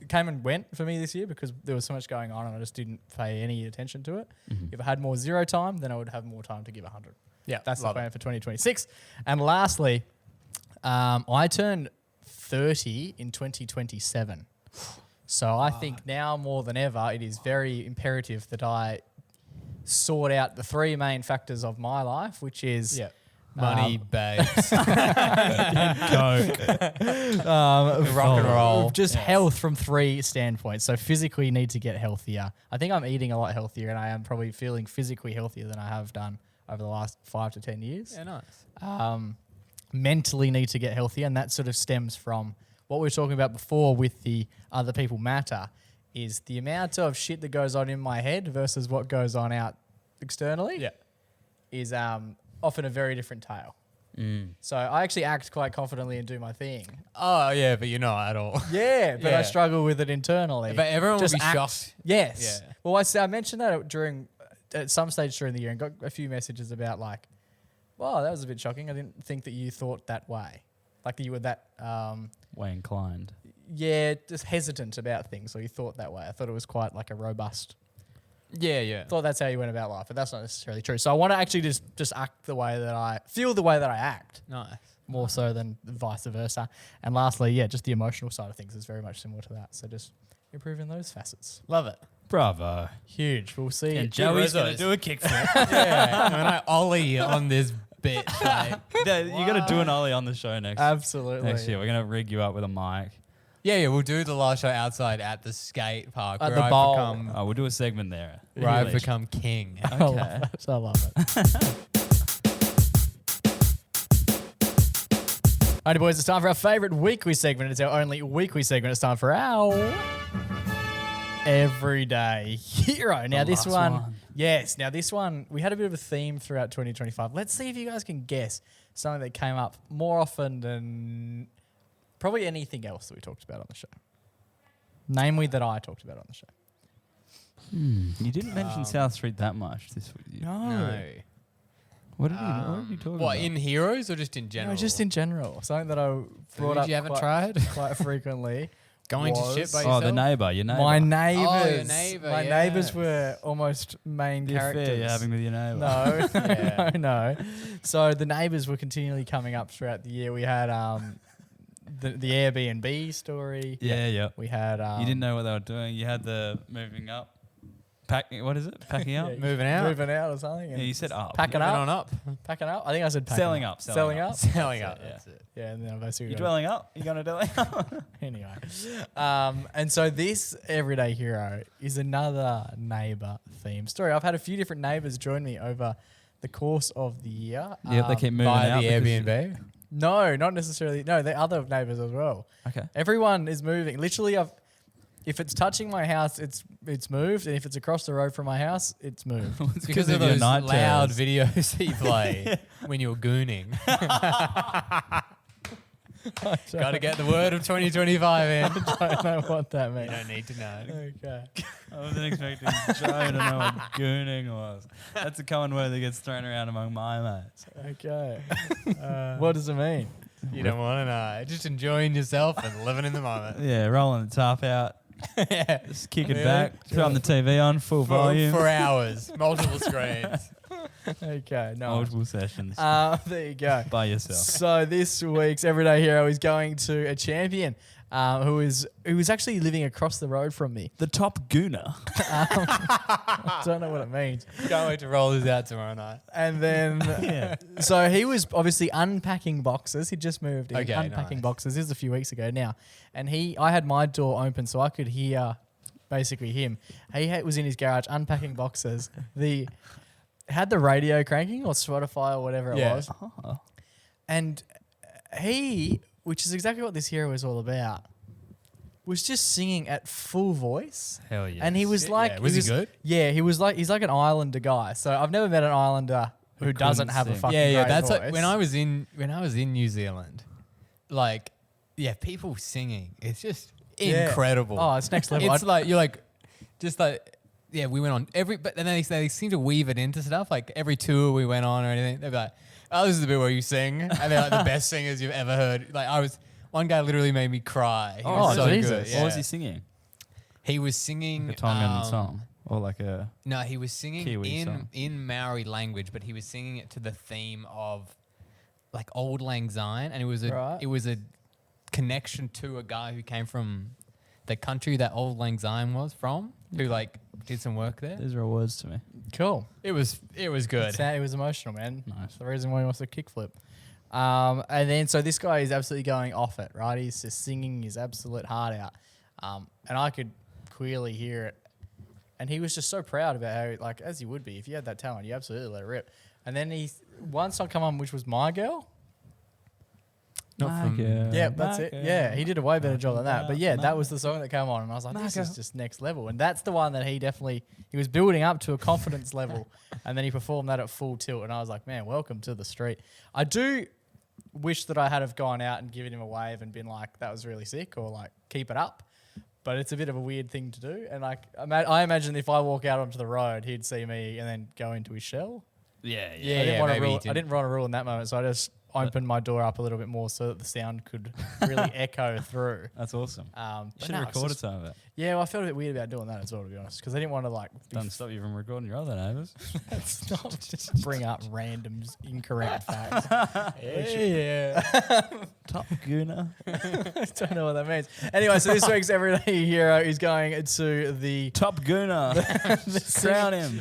came and went for me this year because there was so much going on and I just didn't pay any attention to it. If I had more zero time, then I would have more time to give 100. Yeah, That's the love plan for 2026. And lastly, I turned 30 in 2027. So I think now more than ever, it is very imperative that I sort out the three main factors of my life, which is Yeah. Money, babes, Coke. rock and roll. just health from three standpoints. So physically need to get healthier. I think I'm eating a lot healthier and I am probably feeling physically healthier than I have done over the last 5 to 10 years. Yeah, nice. Mentally need to get healthier, and that sort of stems from what we were talking about before with the other people matter, is the amount of shit that goes on in my head versus what goes on out externally Yeah. is often a very different tale. So I actually act quite confidently and do my thing. Oh, yeah, but you're not at all. Yeah, but I Yeah. struggle with it internally. But everyone will Just be act- shocked. Yes. Yeah. Well, I mentioned that at some stage during the year and got a few messages about like, wow, that was a bit shocking. I didn't think that you thought that way. Like you were that, Way inclined. just hesitant about things, or you thought that way. I thought it was quite like a robust. Yeah, yeah. Thought that's how you went about life, but that's not necessarily true. So I want to actually just act the way that I feel, the way that I act, Nice. more so than vice versa. And lastly, just the emotional side of things is very much similar to that. So just improving those facets. Love it. Bravo. Huge. We'll see. And Joey's going to Rizzo's. do a kickflip. Yeah. When I ollie on this bit, like, You got to do an ollie on the show next Absolutely. year. We're going to rig you up with a mic. yeah, we'll do the last show outside at the skate park At where the I've bowl. become, Oh, we'll do a segment there. where I've English. become king. I love it. I love it. Alrighty, boys, it's time for our favourite weekly segment. It's our only weekly segment. It's time for our Everyday Hero. Now, this last one, one. yes. Now, this one, we had a bit of a theme throughout 2025. Let's see if you guys can guess something that came up more often than probably anything else that we talked about on the show. Namely, that I talked about on the show. You didn't mention South Street that much this week. No. What did you talk What, about? in Heroes or just in general? No, just in general. Something that I brought up you haven't quite, tried? quite frequently. Going to shit by Oh, yourself? the neighbour, your neighbour. My neighbours. Oh, your neighbour, My yes. neighbours were almost main The affair characters. you're having with your neighbour. No, Yeah. no. So the neighbours were continually coming up throughout the year. We had the Airbnb story. Yeah. We had You didn't know what they were doing. You had the moving up. What is it? Packing up? yeah, Moving out? moving out or something. Yeah, and you said up. packing Moving up, on up. packing up. I think I said packing Selling up. up, Selling up. Selling up. it, yeah. That's it. Yeah, and then I basically You got- dwelling up? You going to dwelling up? Anyway, and so this Everyday Hero is another neighbour theme story. I've had a few different neighbours join me over the course of the year. Yeah, they keep moving By out. the because- Airbnb. No, not necessarily. No, the other neighbours as well. Okay. Everyone is moving. Literally, if it's touching my house, it's moved, and if it's across the road from my house, it's moved. It's Because of your those night loud terrors. videos that you play when you're gooning. Got to get the word of 2025 in. I don't know what that You means. don't need to know. Okay. I wasn't expecting Joe to know what gooning was. That's a common word that gets thrown around among my mates. Okay. What does it mean? You don't want to know. Just enjoying yourself and living in the moment. Yeah, rolling the top out, Yeah. just kick it Really? back, throwing the TV on full volume, For hours. Multiple screens. Okay. No. multiple sessions There you go. by yourself. So this week's Everyday Hero is going to a champion who is actually living across the road from me. The top gooner. I don't know what it means. Can't wait to roll this out tomorrow night. And then, so he was obviously unpacking boxes. He just moved in, Okay, unpacking nice. boxes. This was a few weeks ago now. And I had my door open so I could hear basically him. Was in his garage unpacking boxes. Had the radio cranking or Spotify or whatever it Yeah. was. And which is exactly what this hero is all about, was just singing at full voice. Hell yeah. And he was Shit, like, yeah. Was he good? Yeah, he's like an Islander guy. So I've never met an Islander who doesn't couldn't have a sing. fucking Yeah, great that's voice. like when I was in New Zealand, like, yeah, people singing, it's just Yeah. incredible. Oh, it's next level. It's like you're like, just like, yeah, we went on but then they seem to weave it into stuff. Like every tour we went on or anything, they'd be like, oh, this is the bit where you sing, and they're like the best singers you've ever heard. Like one guy literally made me cry. He was so Jesus. good. Yeah. What was he singing? He was singing Like a Tongan song, or like a No, he was singing Kiwi song. in Maori language, but he was singing it to the theme of like Old Lang Syne, and it was a connection to a guy who came from the country that Old Lang Syne was from, who like did some work there. These are all words to me. Cool. It was good. It was emotional, man. Nice. That's the reason why he wants to kickflip. And then so this guy is absolutely going off it, right? He's just singing his absolute heart out. And I could clearly hear it. And he was just so proud about how, like, as you would be, if you had that talent, you absolutely let it rip. And then one song come on, which was My Girl. Not from- Yeah, that's it. Yeah, he did a way better job than that. But yeah, that was the song that came on, and I was like, this is just next level. And that's the one that he was building up to a confidence level, and then he performed that at full tilt, and I was like, man, welcome to the street. I do wish that I had have gone out and given him a wave and been like, that was really sick, or like, keep it up. But it's a bit of a weird thing to do, and like, I imagine if I walk out onto the road, he'd see me and then go into his shell. Yeah, Yeah. I didn't want to maybe rule. he didn't. I didn't want to rule in that moment, so I just opened my door up a little bit more so that the sound could really echo through. That's awesome. But Should no, have it's recorded just- some of it. Yeah, well, I felt a bit weird about doing that as well, to be honest, because I didn't want to like Doesn't stop you from recording your other neighbours. stop, just bring up random incorrect facts. Yeah. Top gooner. I don't know what that means. Anyway, so this week's everyday hero is going to the Top gooner. Crown him.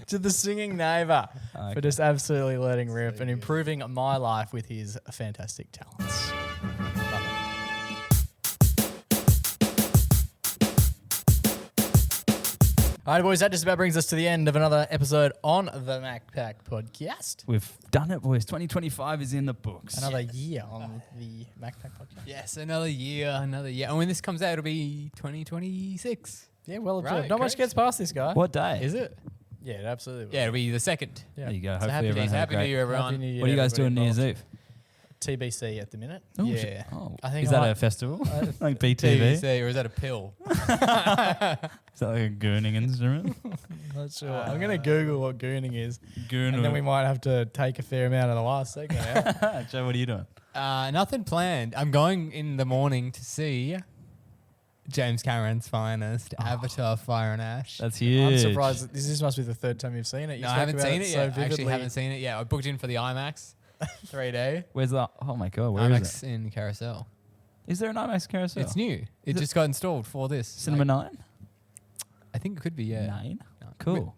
to the singing neighbour for Okay. just absolutely letting rip and improving my life with his fantastic talents. All right, boys, that just about brings us to the end of another episode on the MacPack podcast. We've done it, boys. 2025 is in the books. Another year on the MacPack podcast. Yes, another year. And when this comes out, it'll be 2026. Yeah, well Right, observed. Not much correct. gets past this guy. What day? Is it? Yeah, it absolutely will. Yeah, it'll be the second. Yeah. There you go. So Hopefully happy everyone days, had a Happy New great- Year, everyone. Happy New Year What do you guys do on New everybody Year's Eve? TBC at the minute. Oh, Yeah. shit. Oh. I think Is that I- a festival? I- Like BTV? Is TVC, or is that a pill? that like a gooning instrument? Not sure. I'm going to Google what gooning is, Goon. and then we might have to take a fair amount of the last segment out. Joe, what are you doing? Nothing planned. I'm going in the morning to see James Cameron's finest, Avatar: Fire and Ash. That's huge. I'm surprised. That this must be the third time you've seen it. You No, I spoke haven't about seen it so yet. I actually vividly. haven't seen it yet. I booked in for the IMAX 3D. Where's that? Oh my God, where is IMAX in Carousel. it? Is there an IMAX carousel? It's new. It Is it- just got installed for this. Cinema 9? I think it could be, yeah. 9? No, Cool.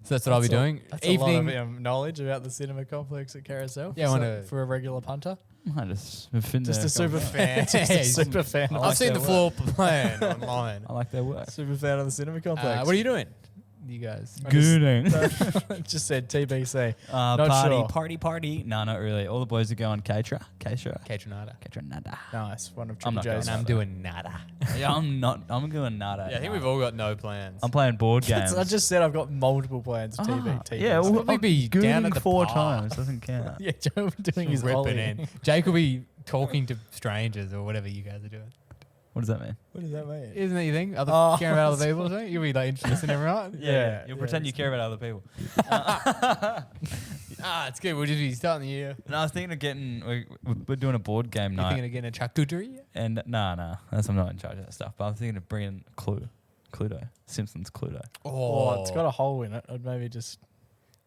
So that's what I'll be That's a- doing. That's Evening. a lot of knowledge about the cinema complex at Carousel. Yeah, I So- wanna- for a regular punter. I just have been Just there a super couple fan. Just a super fan. I of I've seen their the work. floor plan online. I like their work. Super fan of the cinema complex. What are you doing? You guys. Gooning. Just said TBC. Not Party, sure. party. No, not really. All the boys are going Ketra. Catronada. Nada. Nice. One of I'm Trader not Joe's. And I'm doing nada. Yeah, I'm not. I'm going nada. Yeah, I think we've all got no plans. I'm playing board games. I just said I've got multiple plans. Ah, TBC. yeah, well, Probably be gooning down at the 4 bar. times doesn't count. Yeah, Joe will be doing his ripping ollie. in. Jake will be talking to strangers or whatever you guys are doing. What does that mean? What does that mean? Isn't that your thing? Oh, Caring about other people, don't you? You'll be like interested in everyone. Yeah, You'll yeah, pretend you it's care about other people. It's good. We'll just be starting the year. And I was thinking of getting. We're doing a board game You night. thinking of getting a charcuterie? And nah, that's I'm not in charge of that stuff. But I'm thinking of bringing Cluedo, Simpsons Cluedo. Oh, it's got a hole in it. I'd maybe just.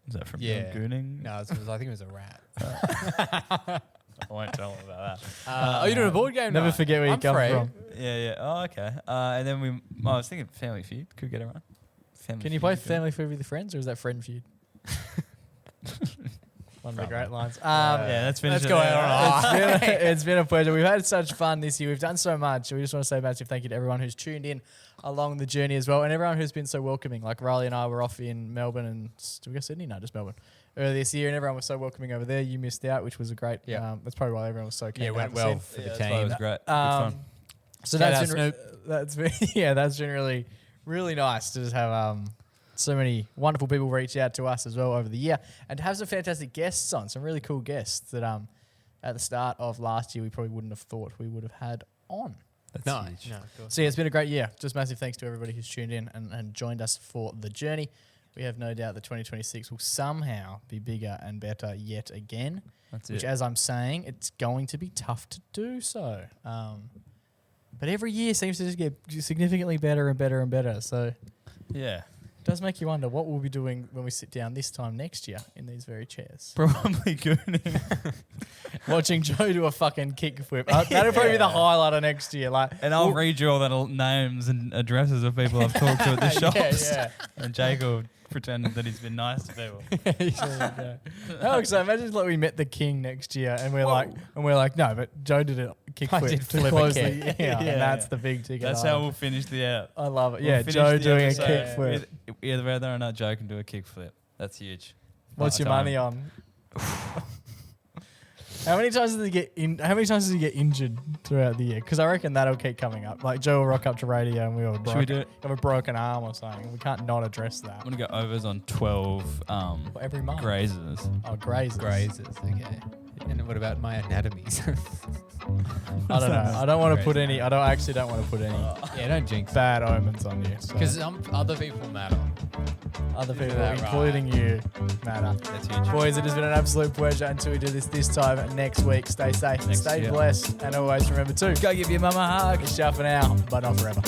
Is that from Yeah. Gooning? No, I think it was a rat. I won't tell them about that. You're doing a board game Never night? forget where you I'm come free. from. Yeah. Oh, okay. And then I was thinking Family Feud could get around. Can you play Family Feud with your friends, or is that Friend Feud? One of the great lines. Yeah, let's finish. Let's it go there. out on It's been a pleasure. We've had such fun this year. We've done so much. We just want to say a massive thank you to everyone who's tuned in along the journey as well, and everyone who's been so welcoming. Like Riley and I were off in Melbourne, and did we go Sydney? No, just Melbourne. earlier this year, and everyone was so welcoming over there. You missed out, which was a great. Yeah. That's probably why everyone was so keen. Yeah, it to went have us well in. for the That's why it team. was great. Good fun. So Shout that's out been that's been that's been really nice to just have so many wonderful people reach out to us as well over the year, and to have some fantastic guests on, some really cool guests that at the start of last year we probably wouldn't have thought we would have had on. No, huge. no, of course. So yeah, it's been a great year. Just massive thanks to everybody who's tuned in and joined us for the journey. We have no doubt that 2026 will somehow be bigger and better yet again. That's Which, it. as I'm saying, it's going to be tough to do so. But every year seems to just get significantly better and better and better. So Yeah. it does make you wonder what we'll be doing when we sit down this time next year in these very chairs. Probably gooning. Watching Joe do a fucking kickflip. That'll probably be the highlight of next year. Like, And I'll read you all the names and addresses of people I've talked to at the shops. Yeah, And Jake will pretend that he's been nice to people. yeah. No, so imagine like we met the king next year and we're like, no, but Joe did a I kickflip did to flip a close the kick. and Yeah, that's yeah. the big ticket. That's how we'll finish the app. I love it. We'll Yeah, finish Joe the doing a episode kickflip. with either whether or not Joe can do a kickflip. That's huge. What's your Time. money on? How many times does he get injured throughout the year? Because I reckon that'll keep coming up. Like Joe will rock up to radio and we all Should we do it? have a broken arm or something. We can't not address that. I'm going to go overs on 12 Every month. grazes. Oh, grazes. Grazes, okay. And what about my anatomies? I don't know. I don't want to put any. I don't want to put any Yeah, don't jinx it. bad omens on you. So Because other people matter. other people, that including you, matter. That's huge. Boys, it has been an absolute pleasure until we do this time next week. Stay safe, Next stay year. blessed, and always remember to Go give your mama a hug. it's for now, but not forever.